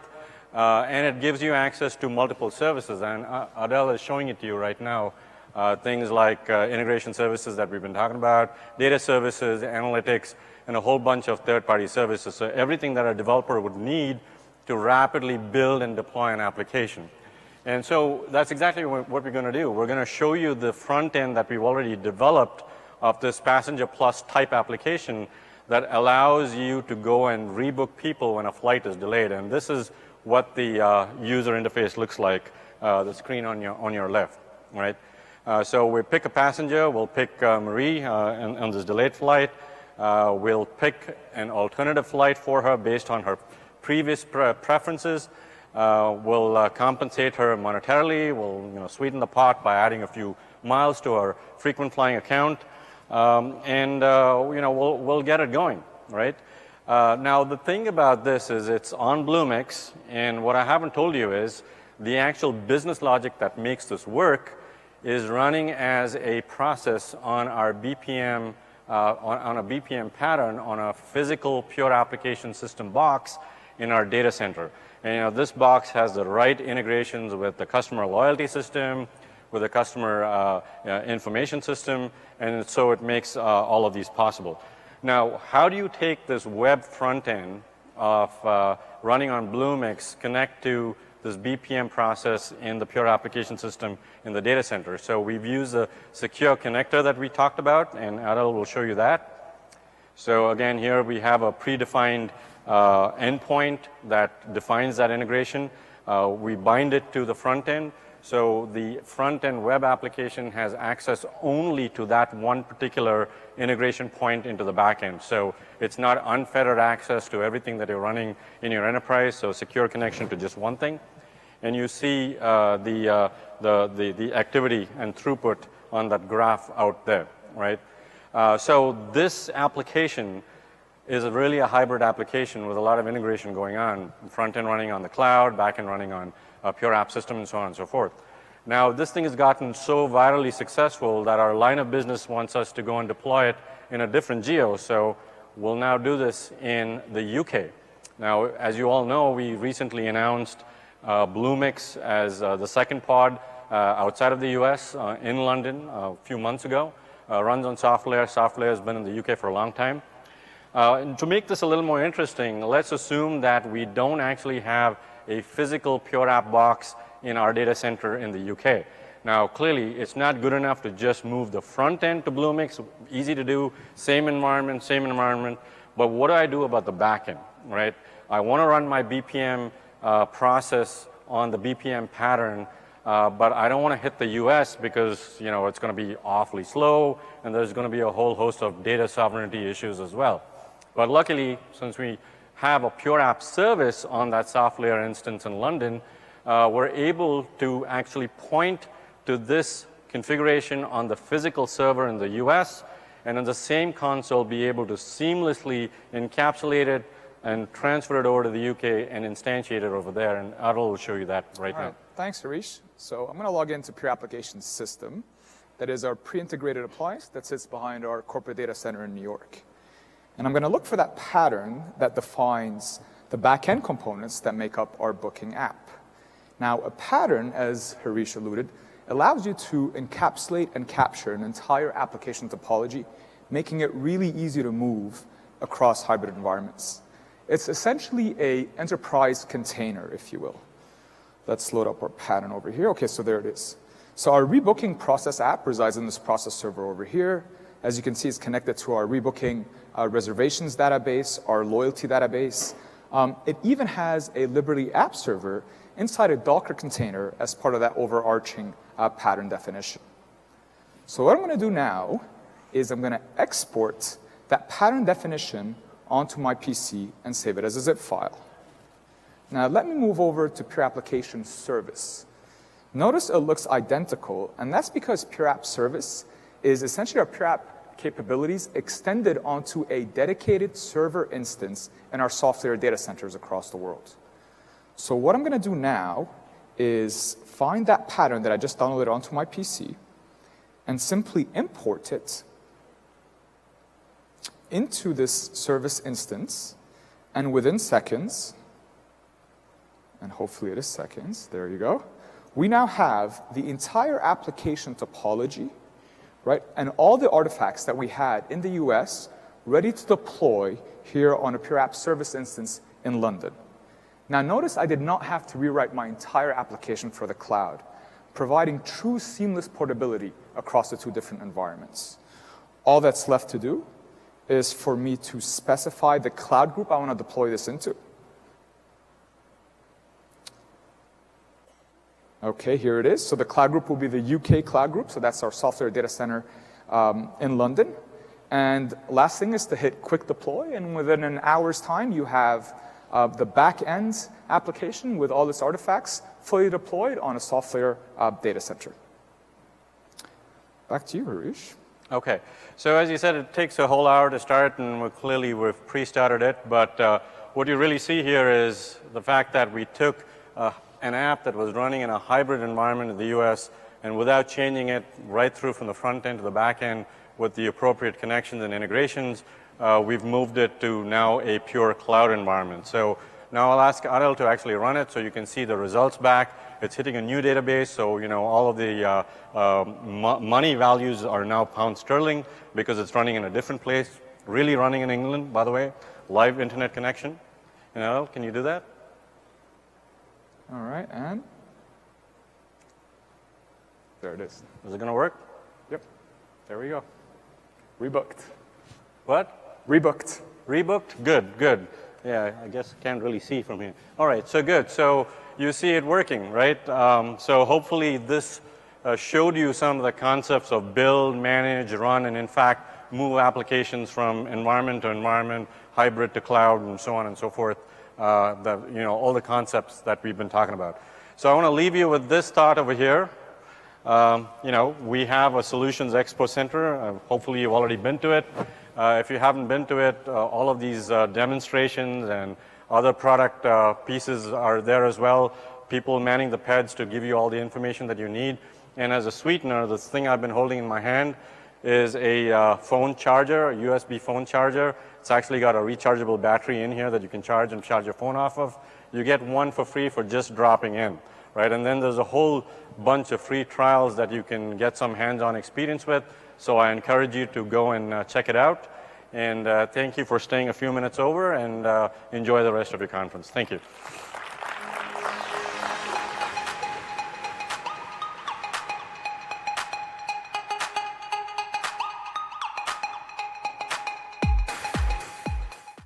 And it gives you access to multiple services. And Adele is showing it to you right now. Things like integration services that we've been talking about, data services, analytics, and a whole bunch of third-party services. So everything that a developer would need to rapidly build and deploy an application. And so that's exactly what we're going to do. We're going to show you the front end that we've already developed of this Passenger Plus type application that allows you to go and rebook people when a flight is delayed. And this is what the user interface looks like, the screen on your left, right? So we pick a passenger, we'll pick Marie on this delayed flight. We'll pick an alternative flight for her based on her previous preferences. We'll compensate her monetarily. We'll sweeten the pot by adding a few miles to her frequent flying account. We'll get it going, right? Now, the thing about this is it's on Bluemix, and what I haven't told you is the actual business logic that makes this work is running as a process on our BPM, on a BPM pattern on a physical pure application system box in our data center. And this box has the right integrations with the customer loyalty system, with the customer information system, and so it makes all of these possible. Now, how do you take this web front end of running on Bluemix, connect to this BPM process in the pure application system in the data center? So we've used a secure connector that we talked about, and Adel will show you that. So again, here we have a predefined endpoint that defines that integration. We bind it to the front end. So the front-end web application has access only to that one particular integration point into the back end. So it's not unfettered access to everything that you're running in your enterprise, so secure connection to just one thing. And you see the activity and throughput on that graph out there, right? So this application is really a hybrid application with a lot of integration going on, front end running on the cloud, back end running on a pure app system, and so on and so forth. Now, this thing has gotten so virally successful that our line of business wants us to go and deploy it in a different geo. So we'll now do this in the UK. Now, as you all know, we recently announced Bluemix as the second pod outside of the US in London a few months ago. Runs on SoftLayer. SoftLayer has been in the UK for a long time. And to make this a little more interesting, let's assume that we don't actually have a physical Pure App box in our data center in the UK. Now, clearly, it's not good enough to just move the front end to Bluemix. Easy to do, same environment, but what do I do about the back end, right? I want to run my BPM process on the BPM pattern, but I don't want to hit the US because, you know, it's going to be awfully slow, and there's going to be a whole host of data sovereignty issues as well. But luckily, since we have a Pure App service on that SoftLayer instance in London, we're able to actually point to this configuration on the physical server in the US, and in the same console be able to seamlessly encapsulate it and transfer it over to the UK and instantiate it over there. And Adil will show you that right now. Thanks, Harish. So I'm going to log into Pure Applications System. That is our pre-integrated appliance that sits behind our corporate data center in New York. And I'm going to look for that pattern that defines the back-end components that make up our booking app. Now, a pattern, as Harish alluded, allows you to encapsulate and capture an entire application topology, making it really easy to move across hybrid environments. It's essentially an enterprise container, if you will. Let's load up our pattern over here. Okay, so there it is. So our rebooking process app resides in this process server over here. As you can see, it's connected to our rebooking reservations database, our loyalty database. It even has a Liberty app server inside a Docker container as part of that overarching pattern definition. So what I'm going to do now is I'm going to export that pattern definition onto my PC and save it as a zip file. Now let me move over to Pure Application Service. Notice it looks identical, and that's because Pure App Service is essentially our Pure App capabilities extended onto a dedicated server instance in our SoftLayer data centers across the world. So what I'm going to do now is find that pattern that I just downloaded onto my PC and simply import it into this service instance, and within seconds, and hopefully it is seconds, there you go, we now have the entire application topology, right, and all the artifacts that we had in the US ready to deploy here on a Pure App Service instance in London. Now notice I did not have to rewrite my entire application for the cloud, providing true seamless portability across the two different environments. All that's left to do is for me to specify the cloud group I want to deploy this into. Okay, here it is. So the cloud group will be the UK cloud group. So that's our SoftLayer data center in London. And last thing is to hit quick deploy. And within an hour's time, you have the back-end application with all its artifacts fully deployed on a SoftLayer data center. Back to you, Harish. Okay. So as you said, it takes a whole hour to start, and we've pre-started it. But what you really see here is the fact that we took an app that was running in a hybrid environment in the US, and without changing it right through from the front end to the back end with the appropriate connections and integrations, we've moved it to now a pure cloud environment. So now I'll ask Adil to actually run it so you can see the results back. It's hitting a new database, so you know all of the money values are now pound sterling because it's running in a different place. Really running in England, by the way. Live internet connection. You know, can you do that? All right, and there it is. Is it going to work? Yep. There we go. Rebooked. What? Rebooked. Rebooked? Good, good. Yeah, I guess I can't really see from here. All right, so good. So you see it working, right? So hopefully this showed you some of the concepts of build, manage, run, and in fact, move applications from environment to environment, hybrid to cloud, and so on and so forth. All the concepts that we've been talking about. So I want to leave you with this thought over here. We have a Solutions Expo Center. Hopefully you've already been to it. If you haven't been to it, all of these demonstrations and other product pieces are there as well. People manning the pads to give you all the information that you need. And as a sweetener, this thing I've been holding in my hand is a phone charger, a USB phone charger. It's actually got a rechargeable battery in here that you can charge and charge your phone off of. You get one for free for just dropping in, right? And then there's a whole bunch of free trials that you can get some hands-on experience with. So I encourage you to go and check it out. And thank you for staying a few minutes over, and enjoy the rest of your conference. Thank you.